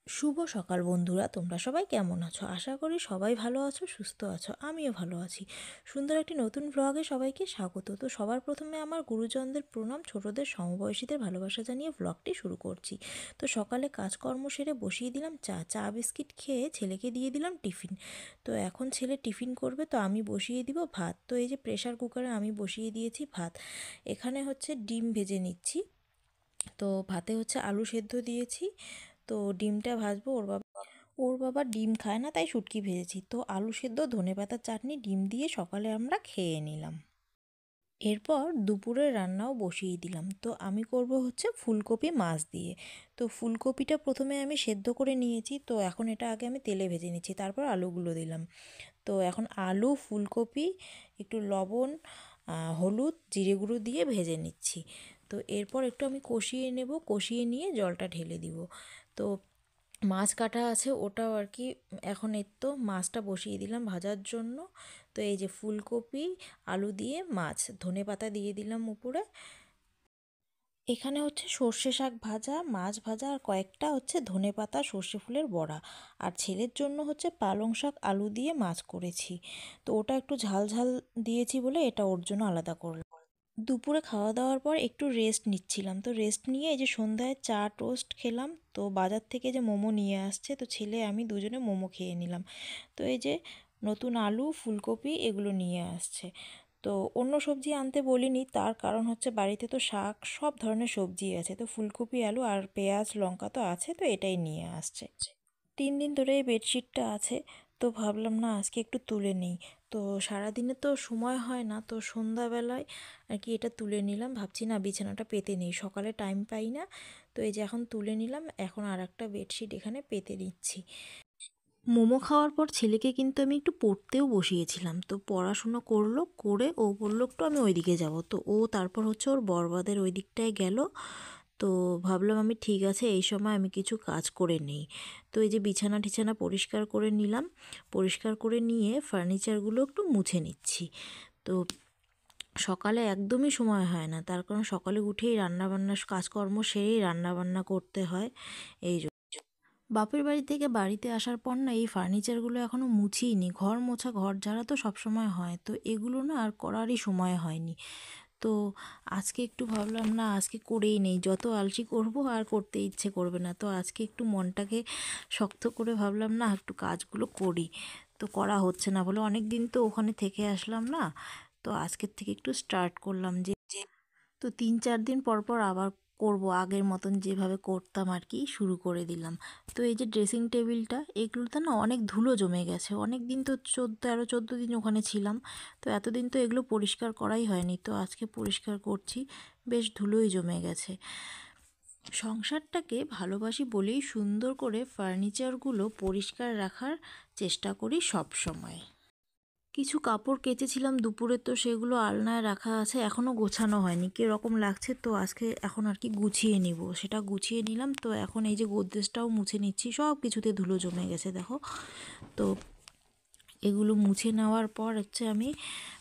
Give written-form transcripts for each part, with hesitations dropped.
শুভ সকাল বন্ধুরা, তোমরা সবাই কেমন আছো? আশা করি সবাই ভালো আছো, সুস্থ আছো। আমিও ভালো আছি। সুন্দর একটি নতুন ব্লগে সবাইকে স্বাগত। তো সবার প্রথমে আমার গুরুজনদের প্রণাম, ছোটদের সমবয়সীদের ভালোবাসা জানিয়ে ব্লগটি শুরু করছি। তো সকালে কাজকর্ম সেরে বসিয়ে দিলাম চা বিস্কিট খেয়ে ছেলেকে দিয়ে দিলাম টিফিন। তো এখন ছেলে টিফিন করবে, তো আমি বসিয়ে দিব ভাত। তো এই যে প্রেশার কুকারে আমি বসিয়ে দিয়েছি ভাত। এখানে হচ্ছে ডিম ভেজে নিচ্ছি। তো ভাতে হচ্ছে আলু সেদ্ধ দিয়েছি। তো ডিমটা ভাজবো। ওর বাবা ডিম খায় না, তাই শুটকি ভেজেছি। তো আলু সেদ্ধ, ধনেপাতার চাটনি, ডিম দিয়ে সকালে আমরা খেয়ে নিলাম। এরপর দুপুরের রান্নাও বসিয়ে দিলাম। তো আমি করব হচ্ছে ফুলকপি মাছ দিয়ে। তো ফুলকপিটা প্রথমে আমি সেদ্ধ করে নিয়েছি, তো এখন এটা আগে আমি তেলে ভেজে নিচ্ছি, তারপর আলুগুলো দিলাম। তো এখন আলু, ফুলকপি, একটু লবণ, হলুদ, জিরে গুঁড়ো দিয়ে ভেজে নিচ্ছি। তো এরপর একটু আমি কষিয়ে নেব, কষিয়ে নিয়ে জলটা ঢেলে দিব। তো মাছ কাটা আছে, ওটাও আর কি এখন এর তো মাছটা বসিয়ে দিলাম ভাজার জন্য। তো এই যে ফুলকপি, আলু দিয়ে মাছ, ধনেপাতা দিয়ে দিলাম উপরে। এখানে হচ্ছে সর্ষে শাক ভাজা, মাছ ভাজা, আর কয়েকটা হচ্ছে ধনেপাতা সর্ষে ফুলের বড়া। আর ছেলের জন্য হচ্ছে পালং শাক আলু দিয়ে মাছ করেছি। তো ওটা একটু ঝাল ঝাল দিয়েছি বলে এটা ওর জন্য আলাদা করলাম। দুপুরে খাওয়া দাওয়ার পর একটু রেস্ট নিচ্ছিলাম। তো রেস্ট নিয়ে এই যে সন্ধ্যায় চা টোস্ট খেলাম। তো বাজার থেকে যে মোমো নিয়ে আসছে, তো ছেলে আমি দুজনে মোমো খেয়ে নিলাম। তো এই যে নতুন আলু, ফুলকপি এগুলো নিয়ে আসছে। তো অন্য সবজি আনতে বলিনি, তার কারণ হচ্ছে বাড়িতে তো শাক সব ধরনের সবজি আছে। তো ফুলকপি, আলু আর পেঁয়াজ লঙ্কা তো আছে, তো এটাই নিয়ে আসছে। 3 দিন ধরে এই বেডশিটটা আছে। তো ভাবলাম না আজকে একটু তুলে নিই। তো সারাদিনে তো সময় হয় না, তো সন্ধ্যাবেলায় আর কি এটা তুলে নিলাম। ভাবছি না বিছানাটা পেতে নেই, সকালে টাইম পাই না। তো এই যে এখন তুলে নিলাম, এখন আর একটা বেডশিট এখানে পেতে নিচ্ছি। মোমো খাওয়ার পর ছেলেকে কিন্তু আমি একটু পড়তেও বসিয়েছিলাম। তো পড়াশুনো করলো, করে ও বললো একটু আমি ওইদিকে যাব। তো ও তারপর হচ্ছে ওর বড়বাদের ওই দিকটায় গেল। তো ভাবলাম আমি ঠিক আছে এই সময় আমি কিছু কাজ করে নেই। তো এই যে বিছানা টিছানা পরিষ্কার করে নিলাম। পরিষ্কার করে নিয়ে ফার্নিচারগুলো একটু মুছে নিচ্ছি। তো সকালে একদমই সময় হয় না, তার কারণ সকালে উঠেই রান্নাবান্না কাজকর্ম সেরেই রান্নাবান্না করতে হয়। এই বাপের বাড়ি থেকে বাড়িতে আসার পর না এই ফার্নিচারগুলো এখনও মুছিইনি। ঘর মোছা, ঘর ঝাড়া তো সবসময় হয়, তো এগুলো না আর করারই সময় হয়নি। তো আজকে একটু ভাবলাম না আজকে করেই নেই, যত আলসি করব আর করতে ইচ্ছে করবে না। তো আজকে একটু মনটাকে শক্ত করে ভাবলাম না একটু কাজগুলো করি। তো করা হচ্ছে না বলে অনেক দিন তো ওখানে থেকে আসলাম না। তো আজকের থেকে একটু স্টার্ট করলাম যে তো 3-4 দিন পর পর আবার করব, আগের মতন যেভাবে করতাম আর কি শুরু করে দিলাম। তো এই যে ড্রেসিং টেবিলটা, এগুলোতে না অনেক ধুলো জমে গেছে। অনেক দিন তো 13-14 দিন ওখানে ছিলাম। তো এতদিন তো এগুলো পরিষ্কার করাই হয়নি, তো আজকে পরিষ্কার করছি। বেশ ধুলোই জমে গেছে। সংসারটাকে ভালোবাসি বলেই সুন্দর করে ফার্নিচারগুলো পরিষ্কার রাখার চেষ্টা করি সব সময়। কিছু কাপড় কেচেছিলাম দুপুরে, তো সেগুলো আলনায় রাখা আছে, এখনও গোছানো হয়নি। কীরকম লাগছে, তো আজকে এখন আর কি গুছিয়ে নিব, সেটা গুছিয়ে নিলাম। তো এখন এই যে গোদরেজটাও মুছে নিচ্ছি, সব কিছুতে ধুলো জমে গেছে দেখো। তো এগুলো মুছে নেওয়ার পর হচ্ছে আমি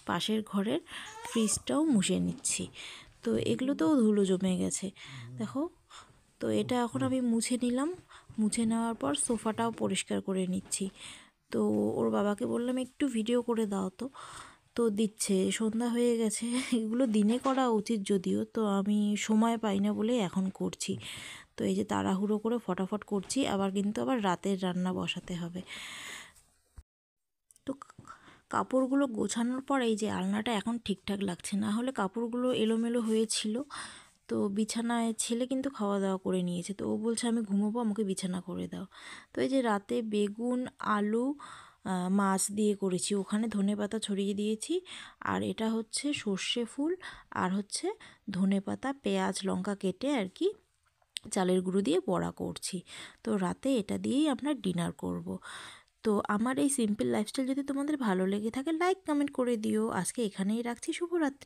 পাশের ঘরের ফ্রিজটাও মুছে নিচ্ছি। তো এগুলোতেও ধুলো জমে গেছে দেখো। তো এটা এখন আমি মুছে নিলাম। মুছে নেওয়ার পর সোফাটাও পরিষ্কার করে নিচ্ছি। তো ওর বাবাকে বললাম একটু ভিডিও করে দাও। তো তো দিচ্ছে। সন্ধ্যা হয়ে গেছে। এগুলো দিনে করা উচিত যদিও, তো আমি সময় পাই না বলেই এখন করছি। তো এই যে তাড়াহুড়ো করে ফটাফট করছি, আবার রাতের রান্না বসাতে হবে। তো কাপড়গুলো গোছানোর পর এই যে আলনাটা এখন ঠিকঠাক লাগছে, না হলে কাপড়গুলো এলোমেলো হয়েছিল। তো বিছানায় ছেলে কিন্তু খাওয়া দাওয়া করে নিয়েছে, তো ও বলছে আমি ঘুমোবো, আমাকে বিছানা করে দাও। তো এই যে রাতে বেগুন, আলু, মাছ দিয়ে করেছি, ওখানে ধনেপাতা ছড়িয়ে দিয়েছি। আর এটা হচ্ছে সর্ষে ফুল, আর হচ্ছে ধনেপাতা, পেঁয়াজ, লঙ্কা কেটে আর কি চালের গুঁড়ো দিয়ে বড়া করছি। তো রাতে এটা দিয়েই আমরা ডিনার করব। তো আমার এই সিম্পল লাইফস্টাইল যদি তোমাদের ভালো লেগে থাকে, লাইক কমেন্ট করে দিও। আজকে এখানেই রাখছি। শুভরাত্রি।